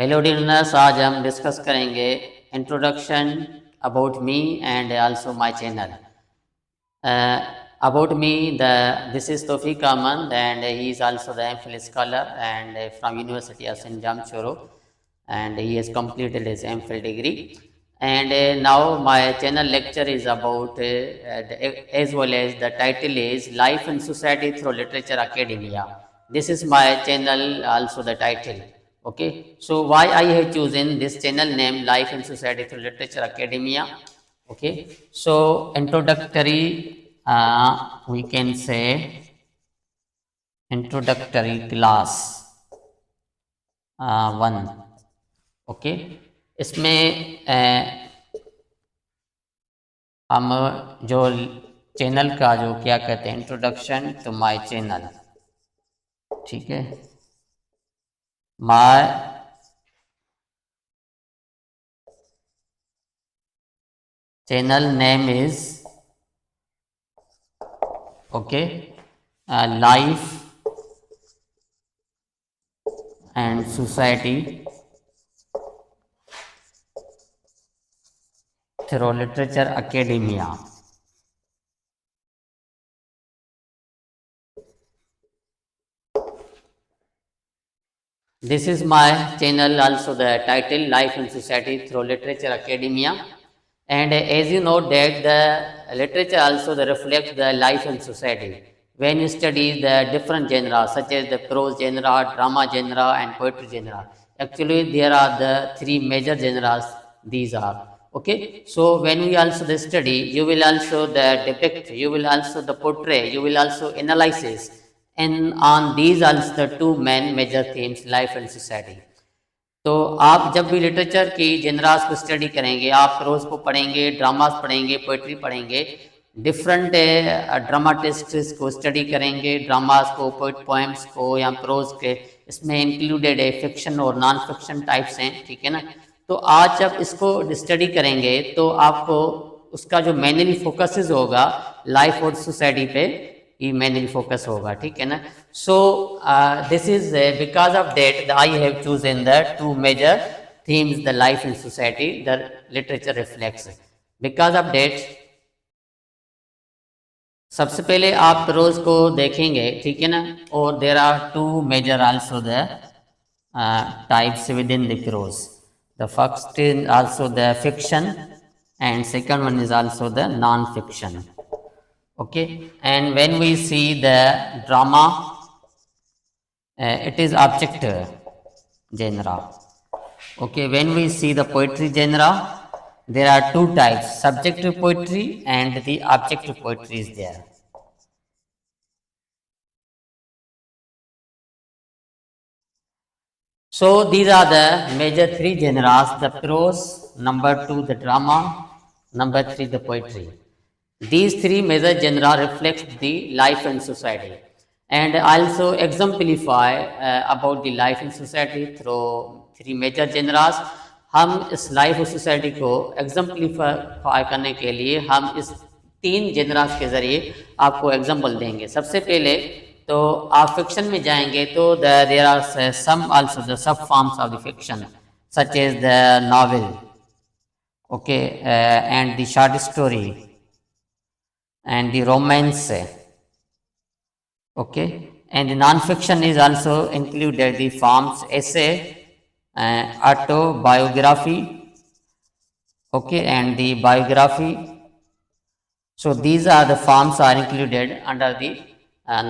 Hello dears, आज हम discuss करेंगे introduction about me and also my channel. About me, this is Tawfiq Ahmad and he is also the MPhil scholar and from University of St. Jamshoro, and he has completed his MPhil degree. And now my channel lecture is about as well as the title is Life and Society Through Literature Academia. This is my channel, also the title. Okay, so why I have chosen this channel name Life and Society Through Literature Academia. Okay, so introductory, we can say introductory class 1. Okay, इसमें हम जो channel का जो क्या कहते हैं, introduction to my channel. ठीक है, my channel name is okay life and society through literature academia. This is my channel, also the title Life and Society Through Literature Academia. And as you know that the literature also reflects the life and society. When you study the different genres such as the prose genre, drama genre and poetry genre, actually there are the three major genres these are. Okay, so when we also the study, you will also the depict, you will also the portray, you will also analysis, and on these also the two main major themes, life and society. तो आप जब भी literature की जेनरास को study करेंगे, आप pros को पढ़ेंगे, ड्रामास पढ़ेंगे, पोइट्री पढ़ेंगे, डिफरेंट ड्रामाटिस्ट्स को स्टडी करेंगे, ड्रामास को, पोएम्स को या प्रोज के, इसमें इंक्लूडेड है फिक्शन और नॉन फिक्शन टाइप्स हैं. ठीक है ना. तो आज जब इसको स्टडी करेंगे तो आपको उसका जो मेनली फोकसेस होगा लाइफ और सोसाइटी पे ही मेनली फोकस होगा. ठीक है ना. So this is because of that I have chosen the two major themes, the life in society, the literature reflects. Because of that, सबसे पहले आप प्रोज को देखेंगे. ठीक है ना. और there are two major also the types within the prose. The first is also the fiction and second one is also the non-fiction. Okay, and when we see the drama, it is object genre. Okay, when we see the poetry genre, there are two types, subjective poetry and the objective poetry is there. So these are the major three genres, the prose, number 2 the drama, number 3 the poetry. These three major genres reflect the life and society and also exemplify about the life and society through three major genres. हम इस life और society को exemplify करने के लिए हम इस तीन जेनरास के ज़रिए आपको एग्जाम्पल देंगे. सबसे पहले तो आप फिक्शन में जाएंगे तो there are some also the sub forms of the fiction such as the novel, okay, and the short story and the romance, okay, and the non-fiction is also included the forms essay, autobiography, okay, and the biography. So these are the forms are included under the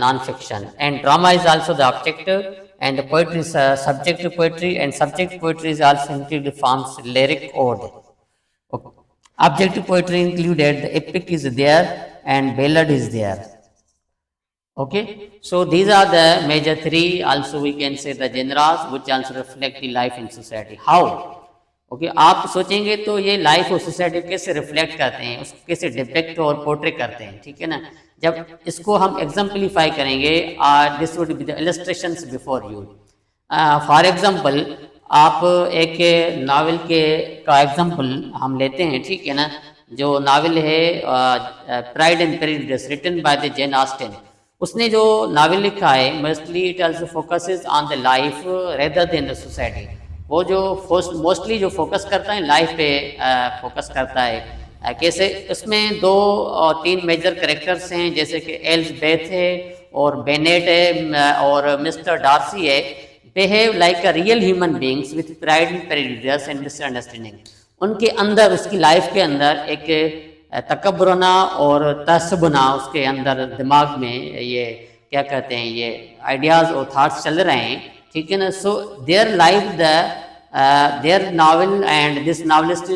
non-fiction. And drama is also the objective and the poetry is subjective poetry, and subjective poetry is also included the forms lyric, ode. Okay. Objective poetry included the epic is there and ballad is there. Okay, so these are the major three, also we can say the genres which also reflect the life in society. How? Okay, आप सोचेंगे तो ये life और society कैसे reflect करते हैं, उसको कैसे डिपिक्ट और पोर्ट्रे करते हैं. ठीक है ना. जब इसको हम एग्जाम्पलीफाई करेंगे, this would be the illustrations before you. For example, आप एक नावल के का एग्जांपल हम लेते हैं. ठीक है ना. जो नावल है Pride and Prejudice written by the Jane Austen, उसने जो नावल लिखा है mostly it also focuses on the life rather than the society. वो जो मोस्टली जो फोकस करता है लाइफ पे फोकस करता है। कैसे, उसमें 2 और 3 मेजर कैरेक्टर्स हैं, जैसे कि एल्सबेथ है और बेनेट है और मिस्टर डार्सी है। Behave like a real human beings with pride and prejudice and misunderstanding. उनके अंदर, उसकी लाइफ के अंदर एक तकब्बुरना और तसब्बुना उसके अंदर दिमाग में ये क्या कहते हैं, ये आइडियाज़ और थाट्स चल रहे हैं, ठीक है ना। So their life the their novel and this novelist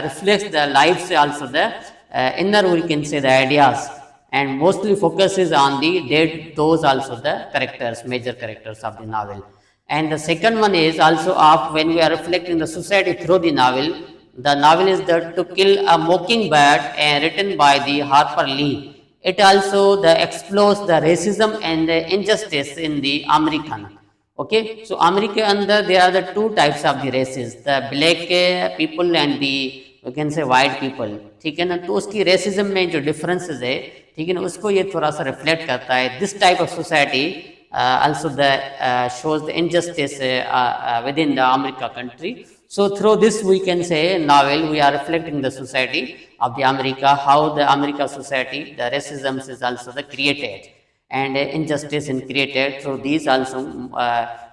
reflects the life also the inner, we can say, the ideas, and mostly focuses on the dead, those also the characters, major characters of the novel. And the second one is also of when we are reflecting the society through the novel. The novel is the To Kill a Mockingbird and written by the Harper Lee. It also the explores the racism and the injustice in the American. Okay, so America under there are the 2 types of the races, the black people and the we can say white people, ठीक है ना। तो उसकी racism में जो differences है, ठीक है ना, उसको ये थोड़ा सा रिफ्लेक्ट करता है। This type of society also the shows the injustice within the America country. So through this we can say novel we are reflecting the society of the America, how the America society, the racism is also the created and injustice is created through these also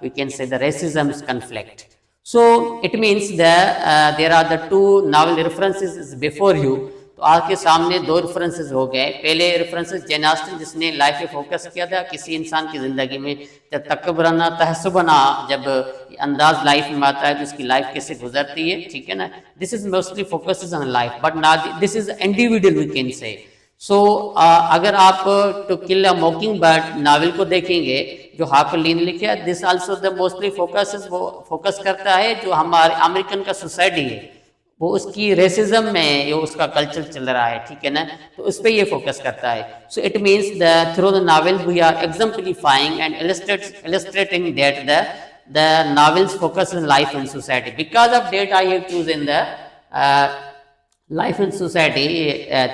we can say the racism's conflict. So it means that there are the 2 novel references before you. तो आपके सामने 2 references हो गए। पहले references Jane Austen, जिसने life पे focus किया था किसी इंसान की ज़िंदगी में जब तकब्बुरना तहस्सुबना जब अंदाज लाइफ में आता है तो उसकी लाइफ कैसे गुजरती है, ठीक है ना। This is mostly focuses on life but not this is individual we can say. So अगर आप to kill a mockingbird novel को देखेंगे जो हार्पर ली ने लिखा है, this also the mostly focus करता है जो हमारे अमेरिकन का सोसाइटी है, वो उसकी रेसिज्म में जो उसका कल्चर चल रहा है, ठीक है ना, तो उस पर ये फोकस करता है। So it means the through the novel we are exemplifying and illustrating that the novels focus on life and society. Because of that I have chosen the life and society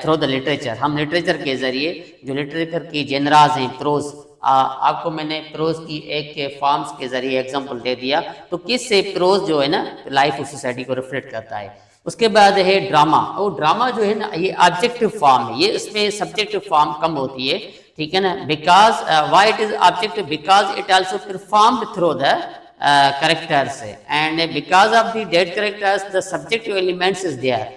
through the literature. हम literature के ज़रिए जो literature की जेनराज हैं, pros, आपको मैंने pros की एक फॉर्म्स के ज़रिए एग्जांपल दे दिया, तो किससे प्रोज जो है ना लाइफ और सोसाइटी को रिफ्लेक्ट करता है। उसके बाद है ड्रामा। और ड्रामा जो है ना ये ऑब्जेक्टिव फॉर्म है, ये इसमें सब्जेक्टिव फॉर्म कम होती है, ठीक है ना। Because why it is objective, because it also performed through the characters and because of the dead characters the subjective elements is there.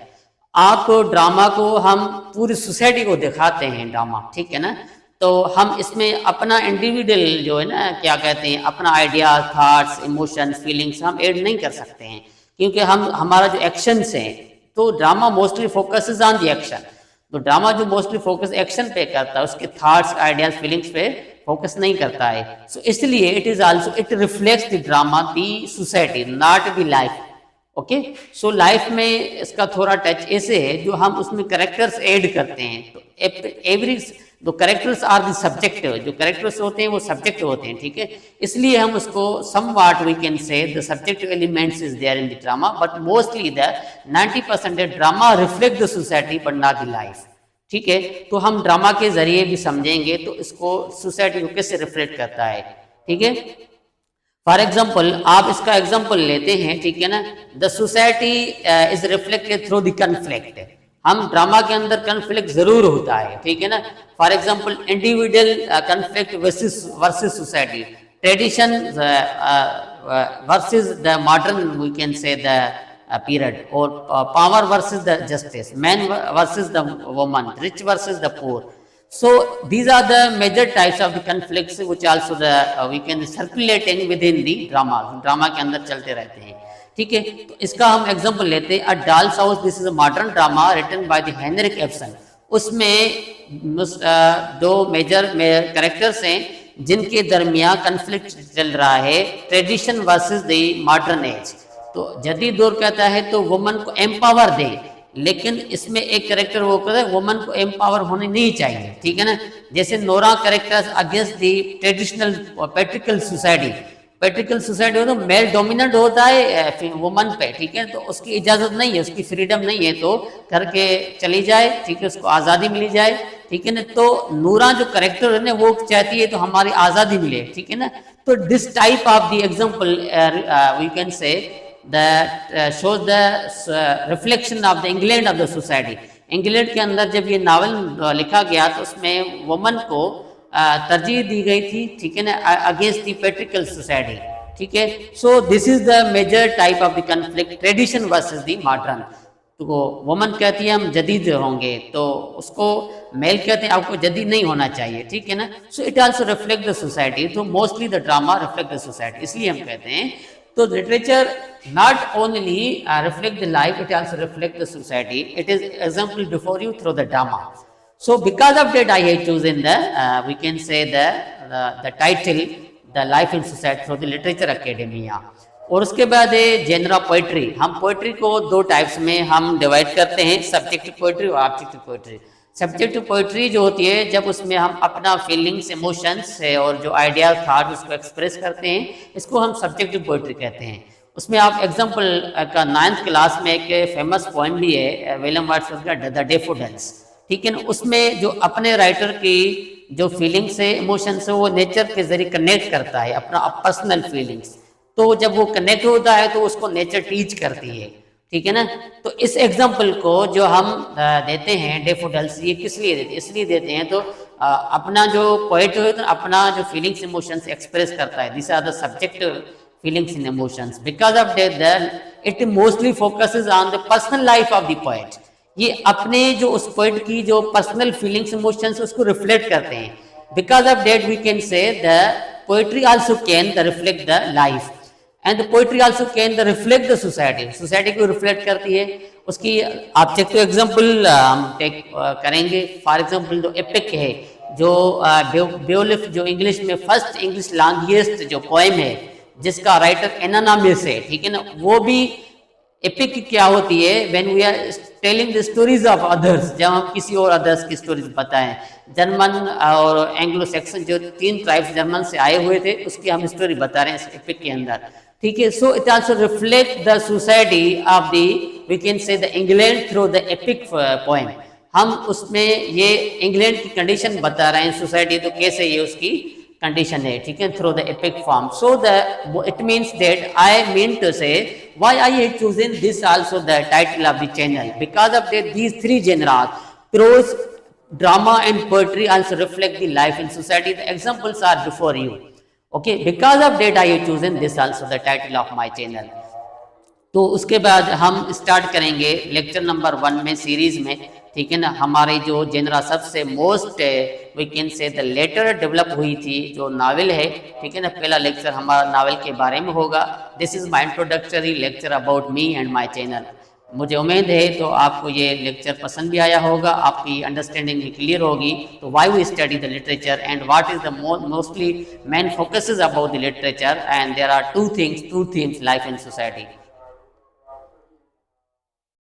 आप ड्रामा को हम पूरी सोसाइटी को दिखाते हैं ड्रामा, ठीक है ना, तो हम इसमें अपना इंडिविजुअल जो है ना क्या कहते हैं अपना आइडिया, थॉट्स, इमोशंस, फीलिंग्स हम ऐड नहीं कर सकते हैं, क्योंकि हमारा जो एक्शंस हैं, तो drama mostly focuses on the action. तो ड्रामा जो मोस्टली फोकस एक्शन पे करता है, उसके थॉट्स, आइडियाज, फीलिंग्स पे फोकस नहीं करता है। सो इसलिए it is also it reflects the drama the society, not the life. Okay, so life में इसका थोड़ा टच ऐसे है जो हम उसमें कैरेक्टर्स ऐड करते हैं, तो एवरी दो कैरेक्टर्स आर द सब्जेक्ट, जो कैरेक्टर्स होते हैं वो सब्जेक्ट होते हैं, ठीक है। इसलिए हम उसको somewhat we can say the subjective elements is there in the drama, but mostly the 90% drama reflect the society but not the life, ठीक है। तो हम ड्रामा के जरिए भी समझेंगे तो इसको सोसाइटी को कैसे रिफ्लेक्ट करता है, ठीक है। फॉर एग्जाम्पल आप इसका एग्जाम्पल लेते हैं, ठीक है ना, the society is reflected through the conflict. हम ड्रामा के अंदर कन्फ्लिक्ट जरूर होता है, ठीक है ना। For example individual conflict versus society, tradition versus the modern we can say the period, और power versus the justice, man versus the woman, rich versus the poor. So these are the major types of the conflicts which also the we can circulating within the drama, drama के अंदर चलते रहते हैं, ठीक है। तो इसका हम एग्जांपल लेते हैं, a doll's house, this is a modern drama written by the Henrik Ibsen. उसमें दो मेजर कैरेक्टर्स हैं जिनके दरमियान कन्फ्लिक्ट चल रहा है, tradition versus the modern age. तो जदीद दौर कहता है तो वुमन को एम्पावर दे, लेकिन इसमें एक कैरेक्टर वो कहता है वुमन को एम्पावर होनी नहीं चाहिए, ठीक है ना। जैसे Nora characters against the traditional patriarchal society, patriarchal society हो तो मेल डोमिनेंट होता है वुमन पे, ठीक है, तो उसकी इजाज़त नहीं है, उसकी फ्रीडम नहीं है, तो करके चली जाए, ठीक है, उसको आज़ादी मिली जाए, ठीक है ना। तो नूरा जो कैरेक्टर है ना वो चाहती है तो हमारी आज़ादी मिले, ठीक है ना। तो this type of the example we can say that shows the reflection of the England of the society. England के अंदर जब ये नावल लिखा गया तो उसमें वुमन को तरजीह दी गई थी, ठीक है ना, अगेंस्ट द पेट्रिकल सोसाइटी, ठीक है. So this is the major type of the conflict, tradition versus the modern. तो वुमन कहती है हम जदीद होंगे, तो उसको मेल कहते हैं आपको जदीद नहीं होना चाहिए, ठीक है ना. So it also reflect the society. तो mostly the drama reflect the society, इसलिए हम कहते हैं. तो literature not only reflect the life, it also reflect the society. It is example before you through the drama. So because of that I have chosen the we can say the title the life in society through the literature academia. और उसके बाद है genre poetry. हम poetry को दो types में हम divide करते हैं, सब्जेक्टिव पोइट्री और ऑब्जेक्टिव पोइट्री. सब्जेक्टिव पोइट्री जो होती है जब उसमें हम अपना फीलिंग्स, इमोशंस और जो आइडिया थाट उसको एक्सप्रेस करते हैं, इसको हम सब्जेक्टिव पोइट्री कहते हैं. उसमें आप एग्जाम्पल का 9th क्लास में एक फेमस पोएम भी है विलियम वर्ड्सवर्थ का द डैफोडिल्स, ठीक है ना. उसमें जो अपने राइटर की जो फीलिंग्स है, इमोशंस है, वो नेचर के जरिए कनेक्ट करता है अपना पर्सनल फीलिंग्स. तो जब वो कनेक्ट होता है तो उसको नेचर टीच करती है, ठीक है ना. तो इस एग्जाम्पल को जो हम देते हैं डैफोडिल्स, ये किस लिए देते हैं? इसलिए देते हैं तो अपना जो पोएट है तो अपना जो फीलिंग्स इमोशंस एक्सप्रेस करता है. This are the subjective feelings and emotions. Because of that, then it mostly focuses on the personal life of the poet. ये अपने जो उस poet की जो personal feelings emotions उसको reflect करते हैं. Because of that we can say the poetry also can reflect the life and the poetry also can reflect the society. Society को reflect करती है. उसकी objective example हम take करेंगे. For example जो epic है, जो बेओलिफ जो इंग्लिश में फर्स्ट इंग्लिश लॉन्गेस्ट जो पोएम है जिसका राइटर एनानामिस है, ठीक है ना. वो भी एपिक क्या होती है? When we are telling the stories of others, जब हम किसी और अदर्स की स्टोरीज बताएं. जर्मन और एंग्लो सेक्सन जो 3 ट्राइब्स जर्मन से आए हुए थे उसकी हम स्टोरी बता रहे हैं इस एपिक के अंदर, ठीक है. So it also reflect the society of the we can say the England through the epic poem. हम उसमें ये इंग्लैंड की कंडीशन बता रहे हैं, सोसाइटी तो कैसे ये उसकी कंडीशन है, ठीक है, through the epic form. So the it means that I mean to say why I have chosen this also the title of the channel. Because of that these 3 genres, prose, drama and poetry also reflect the life in society. The examples are before you. Okay, because of that I have chosen this also the title of my channel. तो उसके बाद हम start करेंगे lecture number 1 में series में, ठीक है ना. हमारी जो जेनरा सबसे most we can say the later develop हुई थी जो नावल है, ठीक है ना. पहला लेक्चर हमारा नावल के बारे में होगा. This is my introductory lecture about me and my channel. मुझे उम्मीद है तो आपको ये लेक्चर पसंद भी आया होगा, आपकी अंडरस्टैंडिंग भी क्लियर होगी. तो why we study the literature and what is the mostly main focuses about the literature, and there are 2 things, 2 themes, life and society.